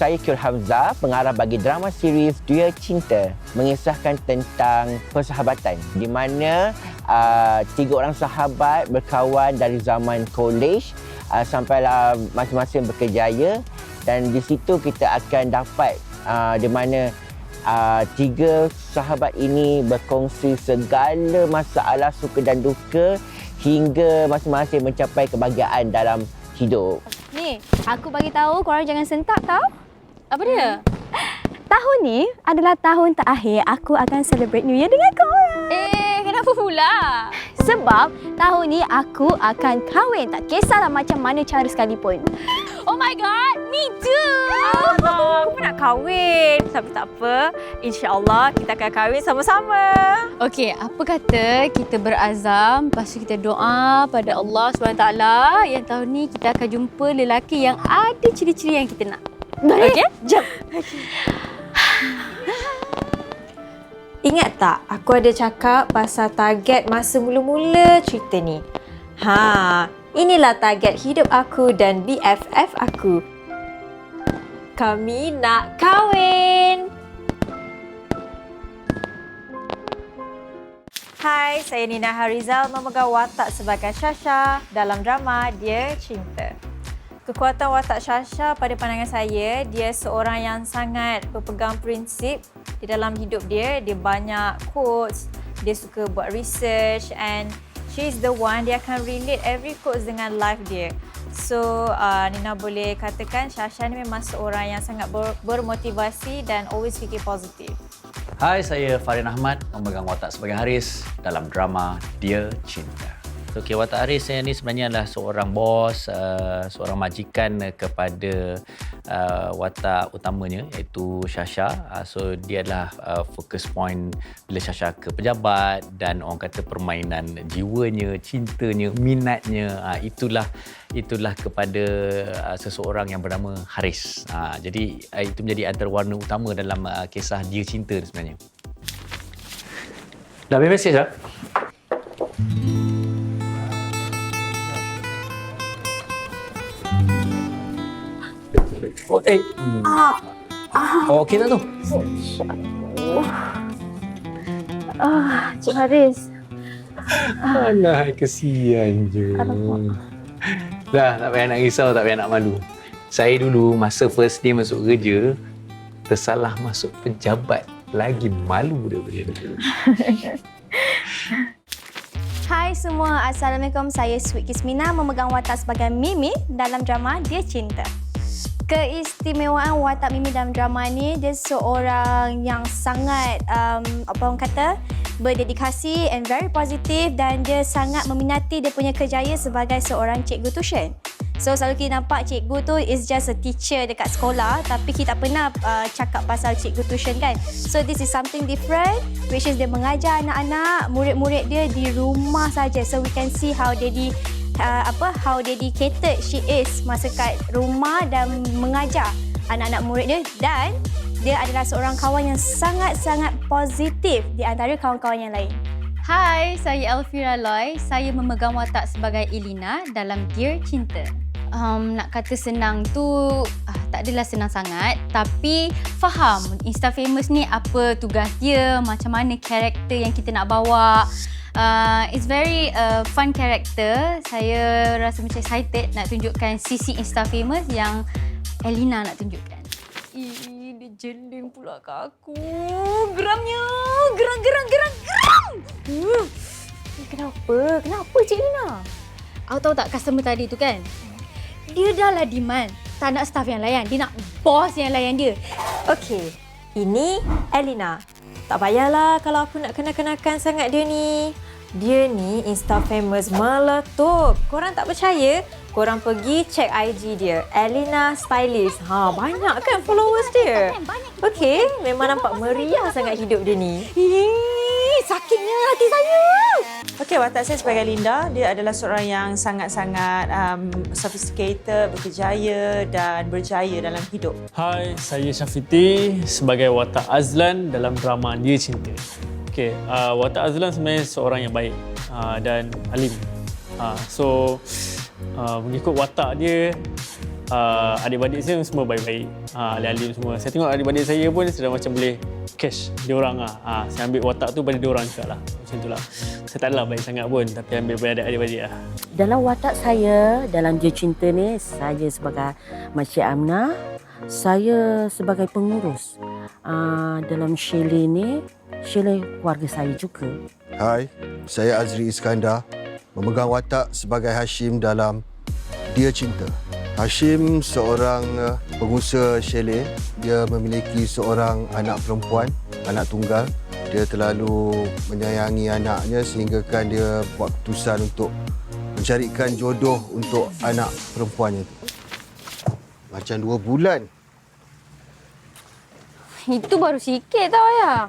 saya Kyul Hamzah, pengarah bagi drama series Dia Cinta, mengisahkan tentang persahabatan di mana 3 orang sahabat berkawan dari zaman college sampailah masing-masing berkejaya, dan di situ kita akan dapat di mana 3 sahabat ini berkongsi segala masalah suka dan duka hingga masing-masing mencapai kebahagiaan dalam hidup. Ni, aku bagi tahu korang jangan sentak tau. Apa dia? Tahun ni adalah tahun terakhir aku akan celebrate New Year dengan korang. Kenapa pula? Sebab tahun ni aku akan kahwin, tak kisahlah macam mana cara sekalipun. Oh my god, me too! Aku pun nak kahwin. Tapi tak apa, insya-Allah kita akan kahwin sama-sama. Okey, apa kata kita berazam, lepas tu kita doa pada Allah SWT yang tahun ni kita akan jumpa lelaki yang ada ciri-ciri yang kita nak. Okey? Jom. Ingat tak, aku ada cakap pasal target masa mula-mula cerita ni. Inilah target hidup aku dan BFF aku. Kami nak kahwin. Hai, saya Nina Harizal memegang watak sebagai Shasha dalam drama Dia Cinta. Kekuatan watak Shasha pada pandangan saya, dia seorang yang sangat berpegang prinsip di dalam hidup dia. Dia banyak quotes, dia suka buat research and she's the one, dia akan relate every quotes dengan life dia. So, Nina boleh katakan Shasha ni memang seorang yang sangat bermotivasi dan always fikir positif. Hai, saya Farin Ahmad, memegang watak sebagai Haris dalam drama Dia Cinta. Okey, watak Haris saya ni sebenarnya adalah seorang bos, seorang majikan kepada watak utamanya iaitu Shasha. So dia adalah focus point bila Shasha ke pejabat dan orang kata permainan jiwanya, cintanya, minatnya, itulah kepada seseorang yang bernama Haris. Jadi itu menjadi antara warna utama dalam kisah Dia Cinta sebenarnya. Dah ambil mesej tak? Okey tak tu? Cik Haris. Alah, kesian je. Dah, tak payah nak risau, tak payah nak malu. Saya dulu masa first day masuk kerja, tersalah masuk pejabat. Lagi malu daripada itu. Hai semua, Assalamualaikum. Saya Sweet Kismina memegang watak sebagai Mimi dalam drama Dia Cinta. Keistimewaan watak Mimi dalam drama ni, dia seorang yang sangat apa orang kata, berdedikasi and very positive, dan dia sangat meminati dia punya kerjaya sebagai seorang cikgu tuition. So selalu kita nampak cikgu tu is just a teacher dekat sekolah, tapi kita tak pernah cakap pasal cikgu tuition kan. So this is something different, which is dia mengajar anak-anak, murid-murid dia di rumah saja. So we can see how how dedicated she is masa kat rumah dan mengajar anak-anak murid dia, dan dia adalah seorang kawan yang sangat-sangat positif di antara kawan-kawan yang lain. Hai, saya Elvira Loy. Saya memegang watak sebagai Elina dalam Dear Cinta. Nak kata senang tu tak adalah senang sangat, tapi faham Insta Famous ni apa tugas dia, macam mana karakter yang kita nak bawa. It's very fun character. Saya rasa macam excited nak tunjukkan sisi Insta Famous yang Elina nak tunjukkan. Dia jeling pula ke aku. Geramnya, geram. Kenapa Cik Lina? Awak tahu tak customer tadi tu kan? Dia dah lah demand. Tak nak staff yang layan. Dia nak bos yang layan dia. Okey, ini Elina. Tak payahlah kalau aku nak kenal-kenalkan sangat dia ni. Dia ni Insta Famous meletup. Korang tak percaya? Korang pergi check IG dia. Elina Stylist. Banyak kan followers dia? Okey, memang nampak meriah sangat hidup dia ni. Sakitnya hati saya. Okey, watak saya sebagai Linda, dia adalah seorang yang sangat-sangat sophisticated, berkejaya dan berjaya dalam hidup. Hai, saya Syafiti sebagai watak Azlan dalam drama Dia Cinta. Okey, watak Azlan sebenarnya seorang yang baik dan alim. Mengikut watak dia, adik-adik saya semua baik-baik. Alim-alim semua. Saya tengok adik-adik saya pun sudah macam boleh cash diorang lah. Saya ambil watak tu pada diorang juga lah. Macam tu lah. Saya tak adalah baik sangat pun, tapi ambil pada adik-adik lah. Dalam watak saya, dalam Dia Cinta ni, saya sebagai Makcik Amna, saya sebagai pengurus. Dalam Shirley ni, Shirley keluarga saya juga. Hai, saya Azri Iskandar, memegang watak sebagai Hashim dalam Dia Cinta. Hashim seorang pengusaha chalet. Dia memiliki seorang anak perempuan, anak tunggal. Dia terlalu menyayangi anaknya sehinggakan dia buat keputusan untuk mencarikan jodoh untuk anak perempuannya itu. Macam 2 bulan. Itu baru sikit tau ayah.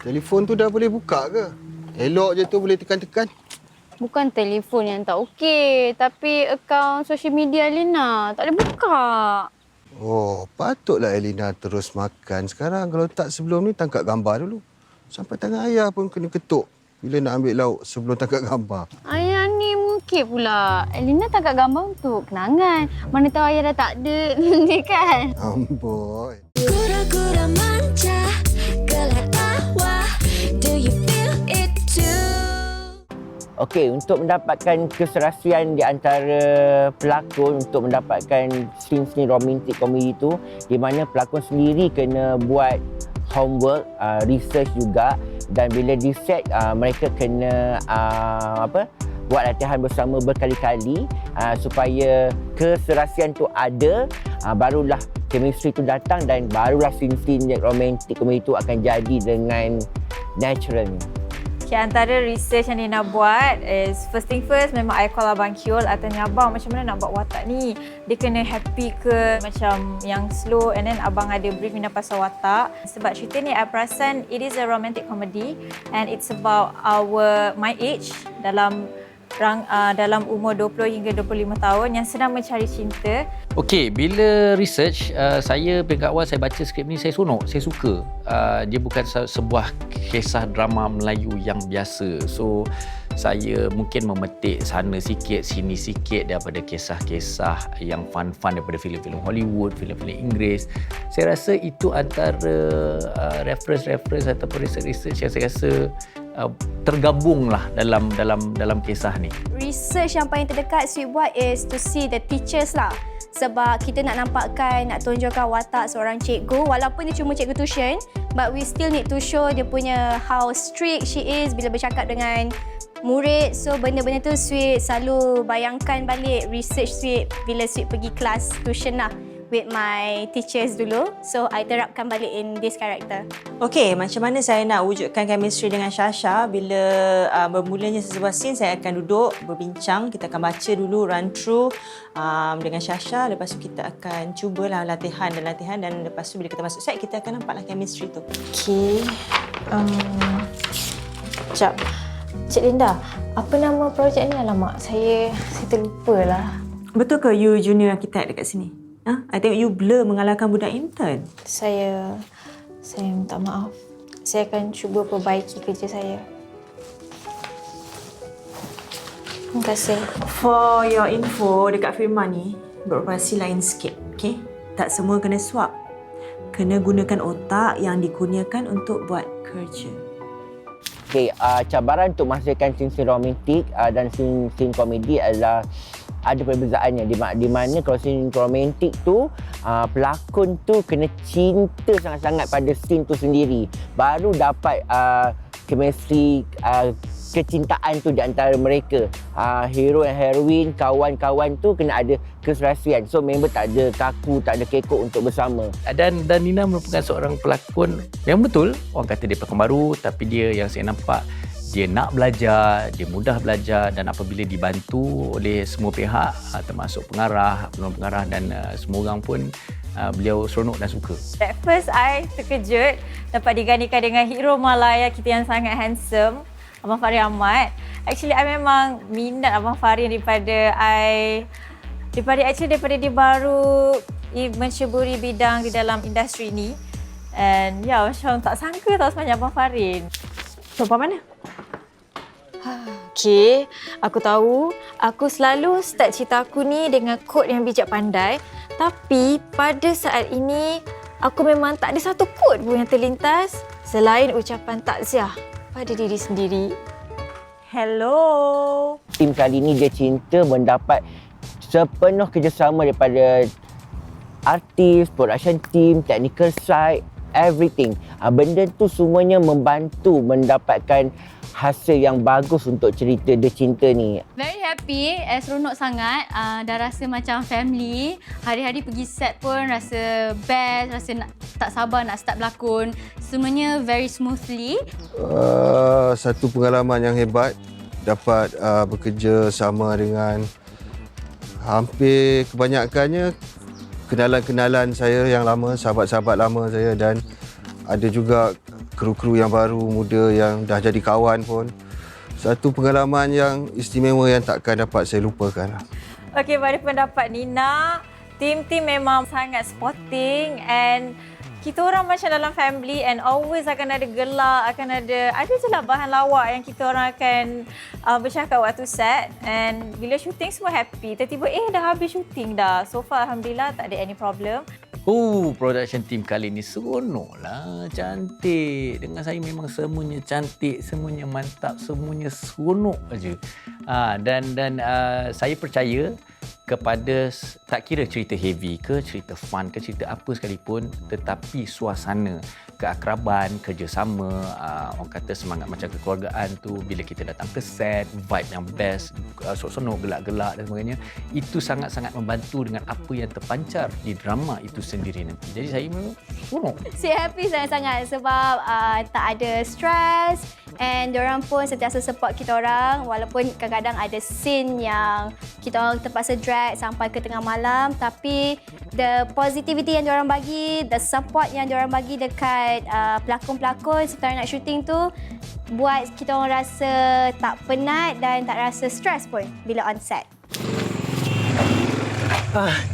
Telefon tu dah boleh buka ke? Elok je tu boleh tekan-tekan. Bukan telefon yang tak okey, tapi akaun sosial media Lina tak boleh buka. Oh, patutlah Elina terus makan. Sekarang kalau tak sebelum ni tangkap gambar dulu. Sampai tangan ayah pun kena ketuk bila nak ambil lauk sebelum tangkap gambar. Ayah ni mungkin pula. Elina tangkap gambar untuk kenangan. Mana tahu ayah dah tak ada nanti kan. Amboi. Kura-kura manja, gelak tawa. Do you feel it too? Okey, untuk mendapatkan keserasian di antara pelakon, untuk mendapatkan scene-scene romantik komedi tu, di mana pelakon sendiri kena buat homework, research juga, dan bila di set mereka kena buat latihan bersama berkali-kali supaya keserasian tu ada, barulah chemistry tu datang dan barulah scene-scene romantik komedi tu akan jadi dengan naturalnya. Okay, antara research yang Nina buat is first thing first, memang I call Abang Kiol atau abang macam mana nak buat watak ni. Dia kena happy ke macam yang slow, and then abang ada brief Nina pasal watak. Sebab cerita ni I perasan it is a romantic comedy and it's about my age dalam umur 20 hingga 25 tahun yang sedang mencari cinta. Okey, bila research, saya peringkat awal saya baca skrip ni, saya seronok, saya suka. Dia bukan sebuah kisah drama Melayu yang biasa. So, saya mungkin memetik sana sikit, sini sikit daripada kisah-kisah yang fun-fun daripada filem-filem Hollywood, filem-filem Inggeris. Saya rasa itu antara reference ataupun research yang saya rasa tergabunglah dalam kisah ni. Research yang paling terdekat Sweet buat is to see the teachers lah. Sebab kita nak nampakkan, nak tunjukkan watak seorang cikgu walaupun dia cuma cikgu tuition, but we still need to show dia punya how strict she is bila bercakap dengan murid. So benda-benda tu Sweet selalu bayangkan balik research Sweet bila Sweet pergi kelas tuition lah with my teachers dulu. So I terapkan balik in this character. Okey, macam mana saya nak wujudkan chemistry dengan Shasha? Bila bermulanya sebuah scene, saya akan duduk berbincang. Kita akan baca dulu, run through dengan Shasha. Lepas tu kita akan cubalah latihan dan lepas tu bila kita masuk set, kita akan nampaklah chemistry tu. Okey. Sekejap. Cik Linda, apa nama projek ni? Alamak, saya terlupa lah. Betul ke you junior architect dekat sini? I tengok you blur mengalahkan budak intern. Saya minta maaf. Saya akan cuba perbaiki kerja saya. Terima kasih. For your info, dekat firma ni beroperasi lain sikit. Okay? Tak semua kena swap. Kena gunakan otak yang dikurniakan untuk buat kerja. Okay, cabaran untuk menghasilkan scene romantik dan scene komedi adalah ada perbezaannya, di mana kalau scene romantik tu pelakon tu kena cinta sangat-sangat pada scene tu sendiri, baru dapat chemistry, kecintaan tu di antara mereka. Hero and heroine, kawan-kawan tu kena ada keserasian. So member tak ada kaku, tak ada kekok untuk bersama. Dan Nina merupakan seorang pelakon yang betul, orang kata dia pelakon baru, tapi dia yang saya nampak dia nak belajar, dia mudah belajar, dan apabila dibantu oleh semua pihak, termasuk pengarah, penolong pengarah dan semua orang pun, beliau seronok dan suka. At first, I terkejut dapat digantikan dengan hero Malaya kita yang sangat handsome, Abang Fahri Ahmad. Actually, I memang minat Abang Fahri daripada dia baru menceburi bidang di dalam industri ni. And macam tak sangka tau sebenarnya Abang Fahri. Perempuan mana? Okay, aku tahu aku selalu start cerita aku ni dengan quote yang bijak pandai. Tapi pada saat ini, aku memang tak ada satu quote pun yang terlintas selain ucapan takziah pada diri sendiri. Hello. Tim kali ni Dia Cinta mendapat sepenuh kerjasama daripada artis, production team, technical side, everything. Benda tu semuanya membantu mendapatkan hasil yang bagus untuk cerita Dia Cinta ni. Very happy, seronok sangat. Dah rasa macam family. Hari-hari pergi set pun rasa best, rasa tak sabar nak start berlakon. Semuanya very smoothly. Satu pengalaman yang hebat dapat bekerja sama dengan hampir kebanyakannya kenalan-kenalan saya yang lama, sahabat-sahabat lama saya, dan ada juga kru-kru yang baru, muda yang dah jadi kawan pun. Satu pengalaman yang istimewa yang takkan dapat saya lupakan. Okey, pada pendapat Nina, tim-tim memang sangat sporting and kita orang macam dalam family and always akan ada gelak, akan ada je lah bahan lawak yang kita orang akan bercakap waktu set, and bila syuting semua happy. Tiba-tiba dah habis syuting dah. So far Alhamdulillah tak ada any problem. Production team kali ni seronok lah, cantik. Dengan saya memang semuanya cantik, semuanya mantap, semuanya seronok aja. Dan saya percaya kepada, tak kira cerita heavy ke, cerita fun ke, cerita apa sekalipun, tetapi suasana keakraban, kerjasama, orang kata semangat macam kekeluargaan tu, bila kita datang ke set, vibe yang best, seronok, gelak-gelak dan sebagainya, itu sangat-sangat membantu dengan apa yang terpancar di drama itu sendiri nanti. Jadi saya memang seronok. Saya happy sangat-sangat sebab tak ada stress and diorang pun sentiasa support kita orang walaupun kadang-kadang ada scene yang kita orang terpaksa drag sampai ke tengah malam, tapi the positivity yang diorang bagi, the support yang diorang bagi dekat pelakon-pelakon setelah nak syuting tu buat kita orang rasa tak penat dan tak rasa stress pun bila on set.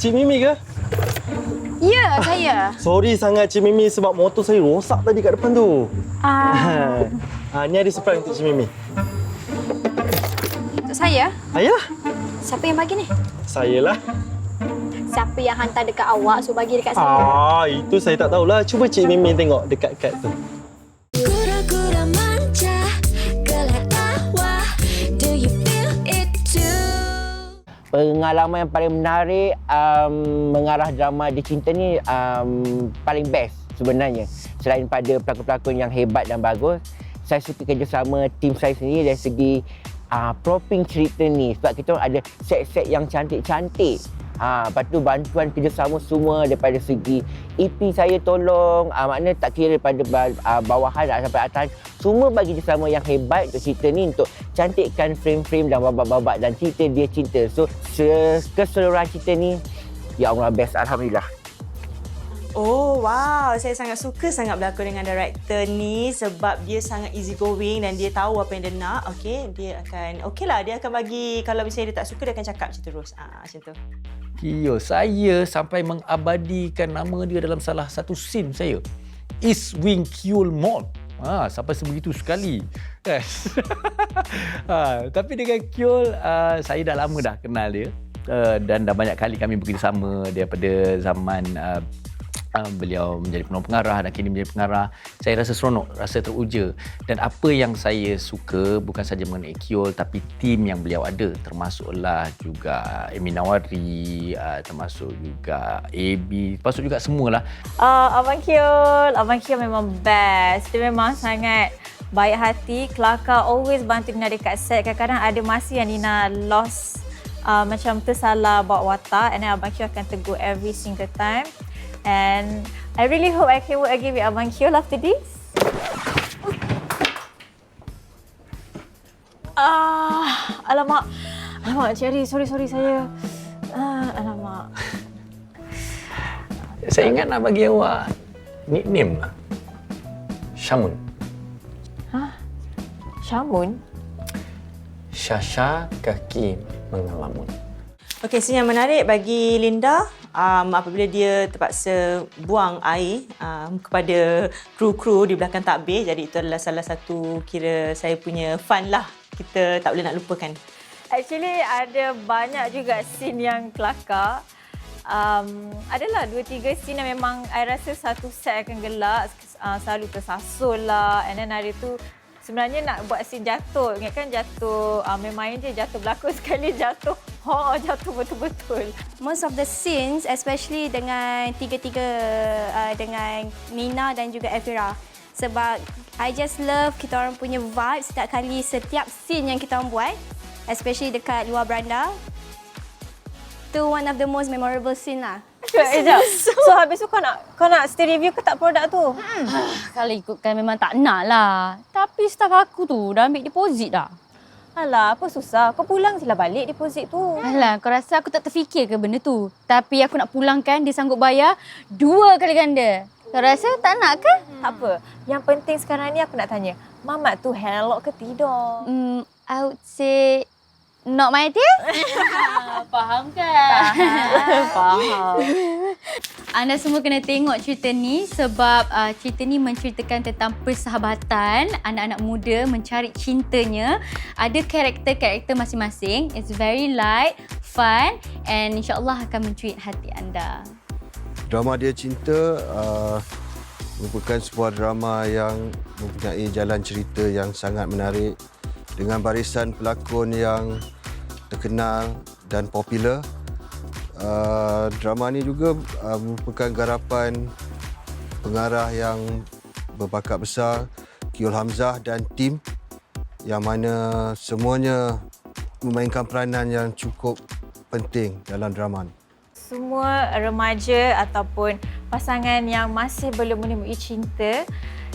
Cik Mimi ke? Ya, saya. Sorry sangat Cik Mimi sebab motor saya rosak tadi kat depan tu. Ni ada surprise untuk Cik Mimi. Untuk saya? Ayah? Siapa yang bagi ni? Sayalah. Siapa yang hantar dekat awak suruh bagi dekat saya? Itu saya tak tahulah. Cuba Cik Mimi tengok dekat-dekat tu. Kura-kura manja, gelak tawa. Do you feel it too? Pengalaman yang paling menarik mengarah drama Dia Cinta ni paling best sebenarnya. Selain pada pelakon-pelakon yang hebat dan bagus, saya suka kerjasama tim saya sendiri dari segi propping cerita ni. Sebab kita ada set-set yang cantik-cantik. Lepas tu bantuan kerjasama semua daripada segi EP saya tolong, maknanya tak kira daripada bawahan sampai atas, semua bagi kerjasama yang hebat untuk cerita ni untuk cantikkan frame-frame dan babak-babak dan cerita Dia Cinta. So keseluruhan cerita ni, ya Allah, best, Alhamdulillah. Oh wow, saya sangat suka sangat berlakon dengan director ni sebab dia sangat easy going dan dia tahu apa yang dia nak. Okey, dia akan dia akan bagi, kalau misalnya dia tak suka dia akan cakap macam terus. Macam tu. Saya sampai mengabadikan nama dia dalam salah satu scene saya. East Wing Kyul Mall. Sampai sebegitu sekali. Tapi dengan Kyul, saya dah lama dah kenal dia. Dan dah banyak kali kami bekerjasama daripada zaman beliau menjadi penolong pengarah dan kini menjadi pengarah. Saya rasa seronok, rasa teruja. Dan apa yang saya suka bukan saja mengenai Kyul, tapi tim yang beliau ada, termasuklah juga Amy Nawari, termasuk juga AB, termasuk juga semualah. Abang Kyul memang best. Dia memang sangat baik hati, kelakar, always bantu Nina dekat set. Kadang-kadang ada masa yang Nina lost, macam tersalah bawa watak, and then Abang Kyul akan tegur every single time. And I really hope I can work again with Abang Kyul after this. Alamak Cherry, sorry saya. Alamak. Saya ingat nak bagi awak nickname lah. Syamun. Syamun? Syasha kaki mengelamun. Okey, scene yang menarik bagi Linda apabila dia terpaksa buang air kepada kru-kru di belakang takbir. Jadi itu adalah salah satu kira saya punya fun lah. kita tak boleh nak lupakan? Actually ada banyak juga scene yang kelakar. Adalah 2-3 scene yang memang I rasa satu set akan gelak, selalu tersasul lah. And then hari tu sebenarnya nak buat scene jatuh. Ingatkan jatuh, main-main je jatuh, berlakon sekali jatuh. Jatuh betul-betul. Most of the scenes, especially dengan tiga-tiga dengan Nina dan juga Elvira. Sebab I just love kita orang punya vibe setiap scene yang kita orang buat, especially dekat luar beranda. Itu one of the most memorable scene lah. Sekejap. So habis tu kau nak stay review ke tak produk tu? Kalau ikutkan memang tak nak lah. Tapi staff aku tu dah ambil deposit dah. Alah, apa susah? Kau pulang je lah balik deposit tu. Alah, kau rasa aku tak terfikir ke benda tu? Tapi aku nak pulangkan, dia sanggup bayar 2 kali ganda. Kau rasa tak nak ke? Tak apa. Yang penting sekarang ni aku nak tanya, Mamat tu helok ke tidak? I would say not my dear. Faham kan? Faham. Anda semua kena tengok cerita ni sebab cerita ni menceritakan tentang persahabatan anak-anak muda mencari cintanya. Ada karakter-karakter masing-masing. It's very light, fun and insyaAllah akan mencuri hati anda. Drama Dia Cinta merupakan sebuah drama yang mempunyai jalan cerita yang sangat menarik dengan barisan pelakon yang terkenal dan popular. Drama ni juga merupakan garapan pengarah yang berbakat besar, Kiul Hamzah dan tim, yang mana semuanya memainkan peranan yang cukup penting dalam drama ni. Semua remaja ataupun pasangan yang masih belum menemui cinta.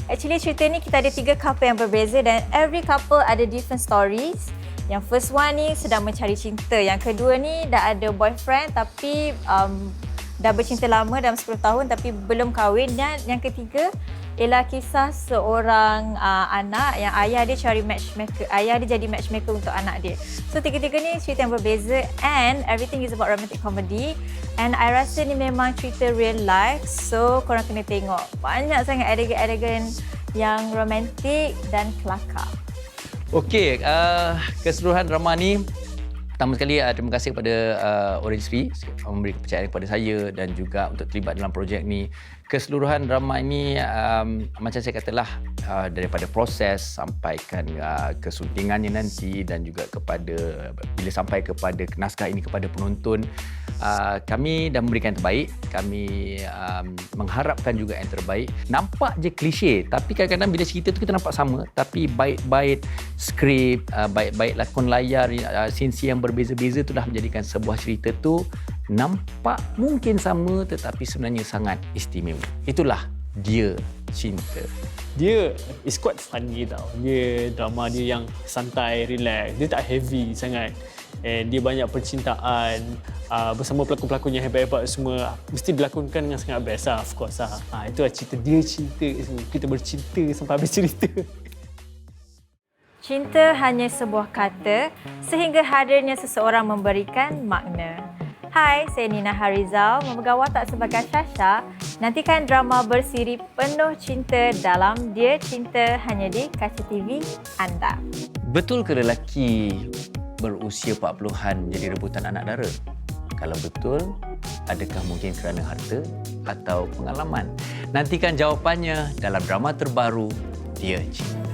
Actually cerita ni kita ada 3 couple yang berbeza dan every couple ada different stories. Yang first one ni sedang mencari cinta. Yang kedua ni dah ada boyfriend tapi dah bercinta lama dalam 10 tahun tapi belum kahwin. Dan yang ketiga ialah kisah seorang anak yang ayah dia cari matchmaker. Ayah dia jadi matchmaker untuk anak dia. So tiga-tiga ni cerita yang berbeza and everything is about romantic comedy. And I rasa ni memang cerita real life. So korang kena tengok. Banyak sangat adegan-adegan yang romantik dan kelakar. Okey, keseluruhan drama ni pertama sekali terima kasih kepada Orange Free memberi kepercayaan kepada saya dan juga untuk terlibat dalam projek ni. Keseluruhan drama ini macam saya katalah daripada proses sampaikan kesuntingannya nanti dan juga kepada bila sampai kepada naskah ini kepada penonton, kami dah memberikan yang terbaik. Kami mengharapkan juga yang terbaik. Nampak je klise tapi kadang-kadang bila cerita tu kita nampak sama, tapi baik-baik skrip, baik-baik lakon layar, scene yang berbeza-beza tu dah menjadikan sebuah cerita tu nampak mungkin sama tetapi sebenarnya sangat istimewa. Itulah Dia Cinta. Dia is quite funny tau. Dia drama dia yang santai, relax. Dia tak heavy sangat. And dia banyak percintaan bersama pelakon-pelakon yang hebat-hebat semua. Mesti dilakonkan dengan sangat best lah, of course lah. Itulah cerita Dia Cinta. Kita bercinta sampai habis cerita. Cinta hanya sebuah kata sehingga hadirnya seseorang memberikan makna. Hai, saya Nina Harizal, memegang watak sebagai Shasha. Nantikan drama bersiri penuh cinta dalam Dia Cinta hanya di Kaca TV anda. Betul ke lelaki berusia 40-an menjadi rebutan anak dara? Kalau betul, adakah mungkin kerana harta atau pengalaman? Nantikan jawapannya dalam drama terbaru Dia Cinta.